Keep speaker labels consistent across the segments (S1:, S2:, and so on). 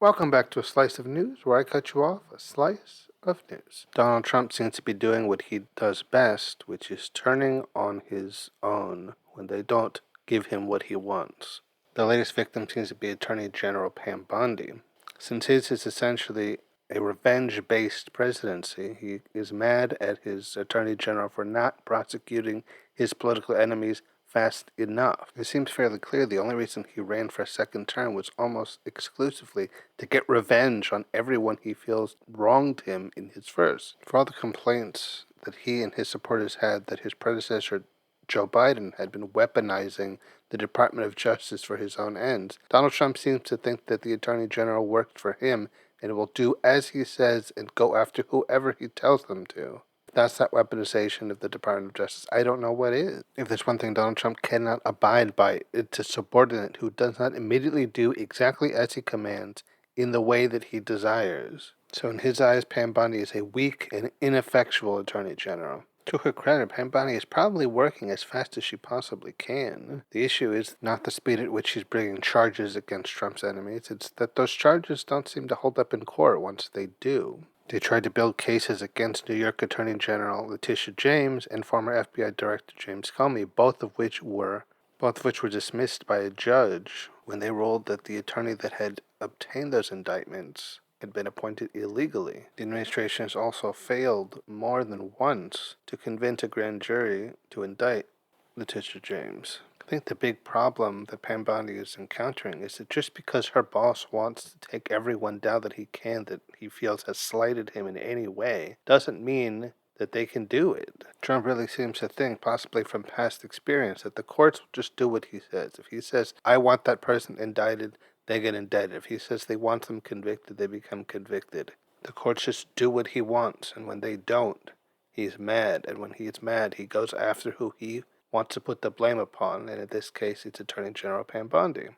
S1: Welcome back to a slice of news where I cut you off a slice of news. Donald Trump seems to be doing what he does best, which is turning on his own when they don't give him what he wants. The latest victim seems to be Attorney General Pam Bondi. Since his is essentially a revenge-based presidency, he is mad at his Attorney General for not prosecuting his political enemies fast enough. It seems fairly clear the only reason he ran for a second term was almost exclusively to get revenge on everyone he feels wronged him in his first. For all the complaints that he and his supporters had that his predecessor Joe Biden had been weaponizing the Department of Justice for his own ends, Donald Trump seems to think that the Attorney General worked for him and will do as he says and go after whoever he tells them to. If that's not weaponization of the Department of Justice, I don't know what is. If there's one thing Donald Trump cannot abide by, it's a subordinate who does not immediately do exactly as he commands in the way that he desires. So in his eyes, Pam Bondi is a weak and ineffectual Attorney General. To her credit, Pam Bondi is probably working as fast as she possibly can. The issue is not the speed at which she's bringing charges against Trump's enemies, it's that those charges don't seem to hold up in court once they do. They tried to build cases against New York Attorney General Letitia James and former FBI Director James Comey, both of which were dismissed by a judge when they ruled that the attorney that had obtained those indictments had been appointed illegally. The administration has also failed more than once to convince a grand jury to indict Letitia James. I think the big problem that Pam Bondi is encountering is that just because her boss wants to take everyone down that he can that he feels has slighted him in any way, doesn't mean that they can do it. Trump really seems to think, possibly from past experience, that the courts will just do what he says. If he says, I want that person indicted, they get indicted. If he says they want them convicted, they become convicted. The courts just do what he wants, and when they don't, he's mad. And when he's mad, he goes after who he wants to put the blame upon, and in this case, it's Attorney General Pam Bondi.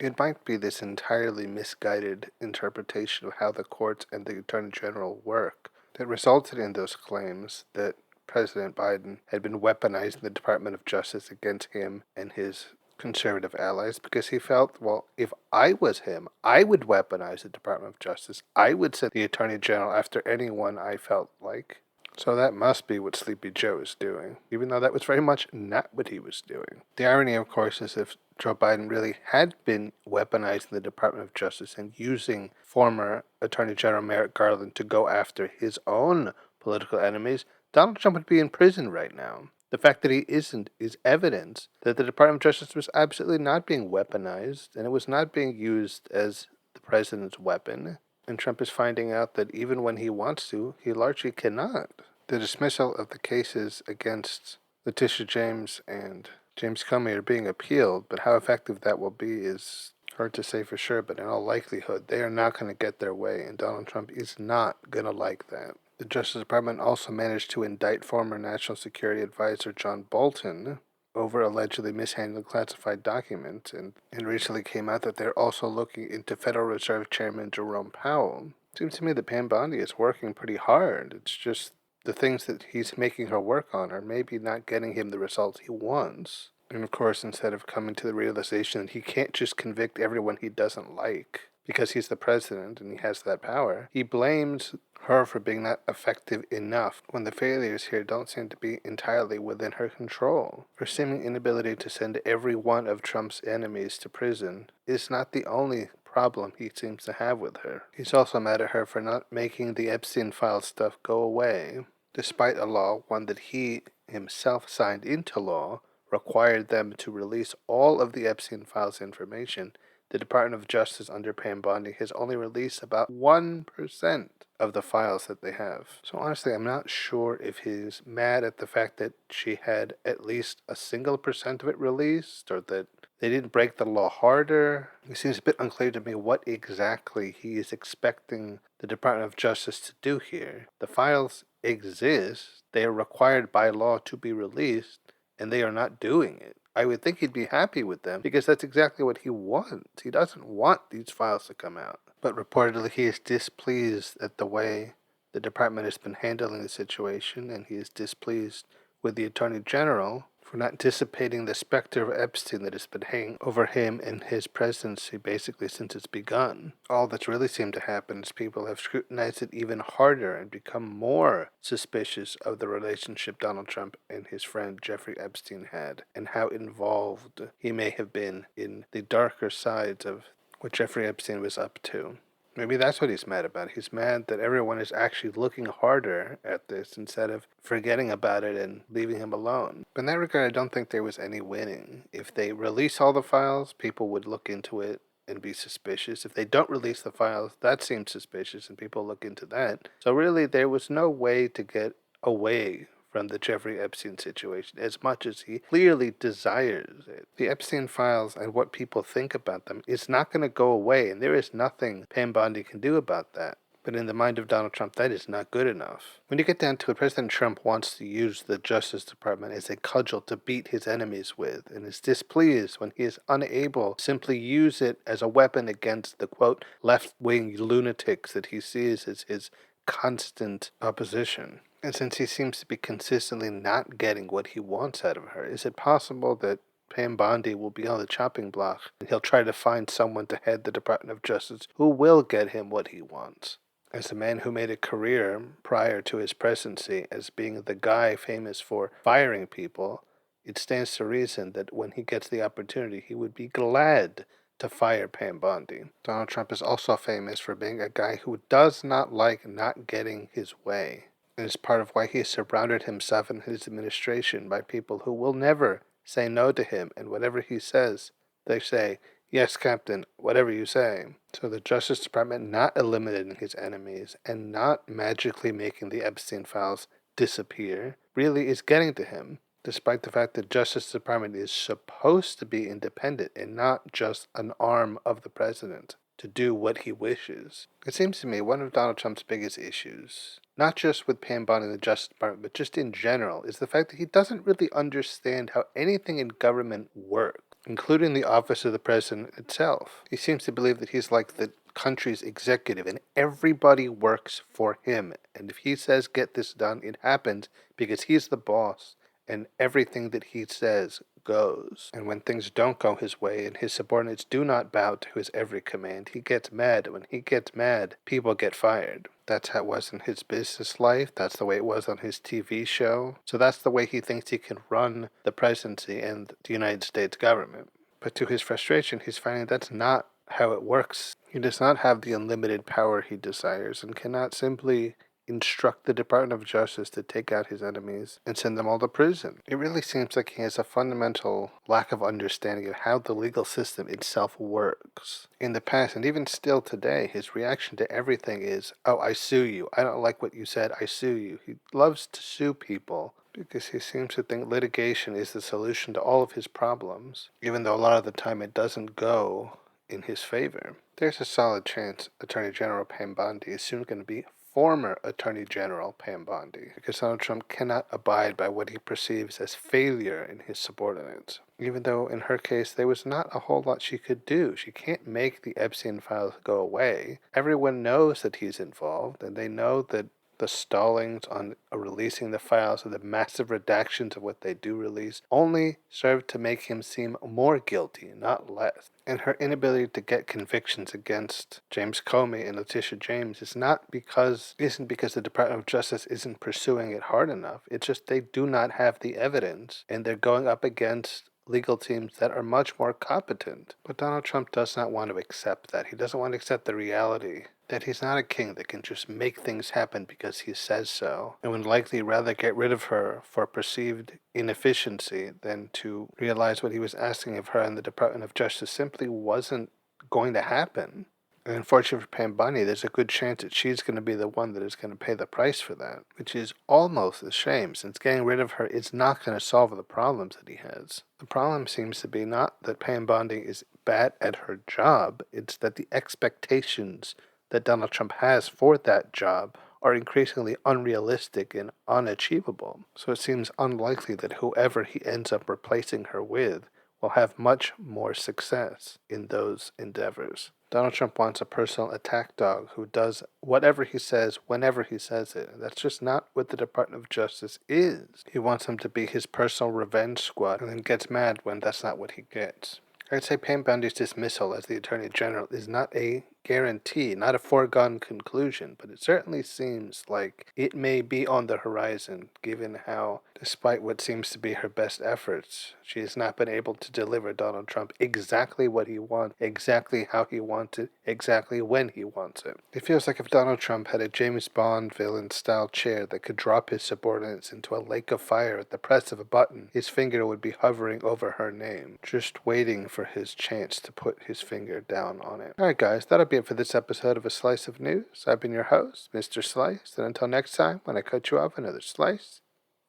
S1: It might be this entirely misguided interpretation of how the courts and the Attorney General work that resulted in those claims that President Biden had been weaponizing the Department of Justice against him and his conservative allies, because he felt, well, if I was him, I would weaponize the Department of Justice. I would send the Attorney General after anyone I felt like. So that must be what Sleepy Joe is doing, even though that was very much not what he was doing. The irony, of course, is if Joe Biden really had been weaponizing the Department of Justice and using former Attorney General Merrick Garland to go after his own political enemies, Donald Trump would be in prison right now. The fact that he isn't is evidence that the Department of Justice was absolutely not being weaponized, and it was not being used as the president's weapon. And Trump is finding out that even when he wants to, he largely cannot. The dismissal of the cases against Letitia James and James Comey are being appealed, but how effective that will be is hard to say for sure, but in all likelihood, they are not going to get their way, and Donald Trump is not going to like that. The Justice Department also managed to indict former National Security Advisor John Bolton over allegedly mishandling classified documents, and recently came out that they're also looking into Federal Reserve Chairman Jerome Powell. It seems to me that Pam Bondi is working pretty hard. It's just the things that he's making her work on are maybe not getting him the results he wants. And of course, instead of coming to the realization that he can't just convict everyone he doesn't like because he's the president and he has that power, he blames her for being not effective enough when the failures here don't seem to be entirely within her control. Her seeming inability to send every one of Trump's enemies to prison is not the only problem he seems to have with her. He's also mad at her for not making the Epstein file stuff go away, despite a law, one that he himself signed into law, required them to release all of the Epstein files information. The Department of Justice under Pam Bondi has only released about 1% of the files that they have. So honestly, I'm not sure if he's mad at the fact that she had at least a single percent of it released, or that they didn't break the law harder. It seems a bit unclear to me what exactly he is expecting the Department of Justice to do here. The files exist, they are required by law to be released, and they are not doing it. I would think he'd be happy with them because that's exactly what he wants. He doesn't want these files to come out. But reportedly he is displeased at the way the department has been handling the situation, and he is displeased with the Attorney General for for not dissipating the specter of Epstein that has been hanging over him and his presidency basically since it's begun. All that's really seemed to happen is people have scrutinized it even harder and become more suspicious of the relationship Donald Trump and his friend Jeffrey Epstein had, and how involved he may have been in the darker sides of what Jeffrey Epstein was up to. Maybe that's what he's mad about. He's mad that everyone is actually looking harder at this instead of forgetting about it and leaving him alone. But in that regard, I don't think there was any winning. If they release all the files, people would look into it and be suspicious. If they don't release the files, that seems suspicious and people look into that. So really, there was no way to get away from the Jeffrey Epstein situation, as much as he clearly desires it. The Epstein files and what people think about them is not going to go away, and there is nothing Pam Bondi can do about that. But in the mind of Donald Trump, that is not good enough. When you get down to it, President Trump wants to use the Justice Department as a cudgel to beat his enemies with, and is displeased when he is unable to simply use it as a weapon against the, quote, left-wing lunatics that he sees as his constant opposition. And since he seems to be consistently not getting what he wants out of her, is it possible that Pam Bondi will be on the chopping block and he'll try to find someone to head the Department of Justice who will get him what he wants? As a man who made a career prior to his presidency as being the guy famous for firing people, it stands to reason that when he gets the opportunity, he would be glad to fire Pam Bondi. Donald Trump is also famous for being a guy who does not like not getting his way. And it's part of why he has surrounded himself and his administration by people who will never say no to him, and whatever he says, they say, yes, Captain, whatever you say. So the Justice Department not eliminating his enemies and not magically making the Epstein files disappear really is getting to him, despite the fact that Justice Department is supposed to be independent and not just an arm of the president to do what he wishes. It seems to me one of Donald Trump's biggest issues, not just with Pam Bondi and the Justice Department, but just in general, is the fact that he doesn't really understand how anything in government works, including the office of the president itself. He seems to believe that he's like the country's executive and everybody works for him. And if he says get this done, it happens because he's the boss and everything that he says goes. And when things don't go his way and his subordinates do not bow to his every command, he gets mad. When he gets mad, people get fired. That's how it was in his business life. That's the way it was on his TV show. So that's the way he thinks he can run the presidency and the United States government. But to his frustration, he's finding that's not how it works. He does not have the unlimited power he desires and cannot simply instruct the Department of Justice to take out his enemies and send them all to prison. It really seems like he has a fundamental lack of understanding of how the legal system itself works. In the past, and even still today, his reaction to everything is, oh, I sue you. I don't like what you said. I sue you. He loves to sue people because he seems to think litigation is the solution to all of his problems, even though a lot of the time it doesn't go in his favor. There's a solid chance Attorney General Pam Bondi is soon going to be former Attorney General Pam Bondi, because Donald Trump cannot abide by what he perceives as failure in his subordinates. Even though in her case there was not a whole lot she could do. She can't make the Epstein files go away. Everyone knows that he's involved, and they know that the stallings on releasing the files and the massive redactions of what they do release only serve to make him seem more guilty, not less. And her inability to get convictions against James Comey and Letitia James isn't because the Department of Justice isn't pursuing it hard enough. It's just they do not have the evidence, and they're going up against legal teams that are much more competent. But Donald Trump does not want to accept that. He doesn't want to accept the reality that he's not a king that can just make things happen because he says so, and would likely rather get rid of her for perceived inefficiency than to realize what he was asking of her and the Department of Justice simply wasn't going to happen. And unfortunately for Pam Bondi, there's a good chance that she's going to be the one that is going to pay the price for that, which is almost a shame, since getting rid of her is not going to solve the problems that he has. The problem seems to be not that Pam Bondi is bad at her job, it's that the expectations that Donald Trump has for that job are increasingly unrealistic and unachievable. So it seems unlikely that whoever he ends up replacing her with will have much more success in those endeavors. Donald Trump wants a personal attack dog who does whatever he says whenever he says it. That's just not what the Department of Justice is. He wants him to be his personal revenge squad and then gets mad when that's not what he gets. I'd say Pam Bondi's dismissal as the Attorney General is not a guarantee, not a foregone conclusion, but it certainly seems like it may be on the horizon, given how, despite what seems to be her best efforts, she has not been able to deliver Donald Trump exactly what he wants, exactly how he wants it, exactly when he wants it. It feels like if Donald Trump had a James Bond villain-style chair that could drop his subordinates into a lake of fire at the press of a button, his finger would be hovering over her name, just waiting for his chance to put his finger down on it. Alright guys, that'll be it for this episode of A Slice of News. I've been your host, Mr. Slice, and until next time, when I cut you off another slice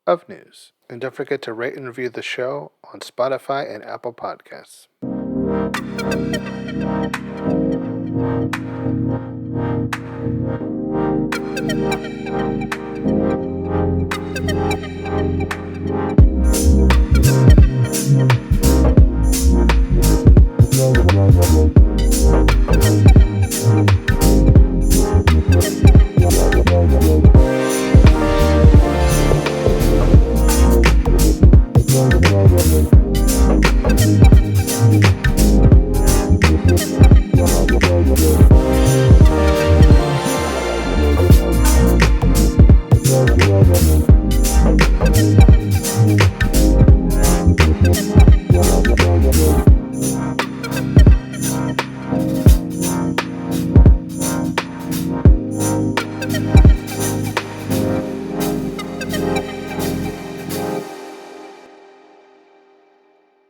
S1: of news. And don't forget to rate and review the show on Spotify and Apple Podcasts.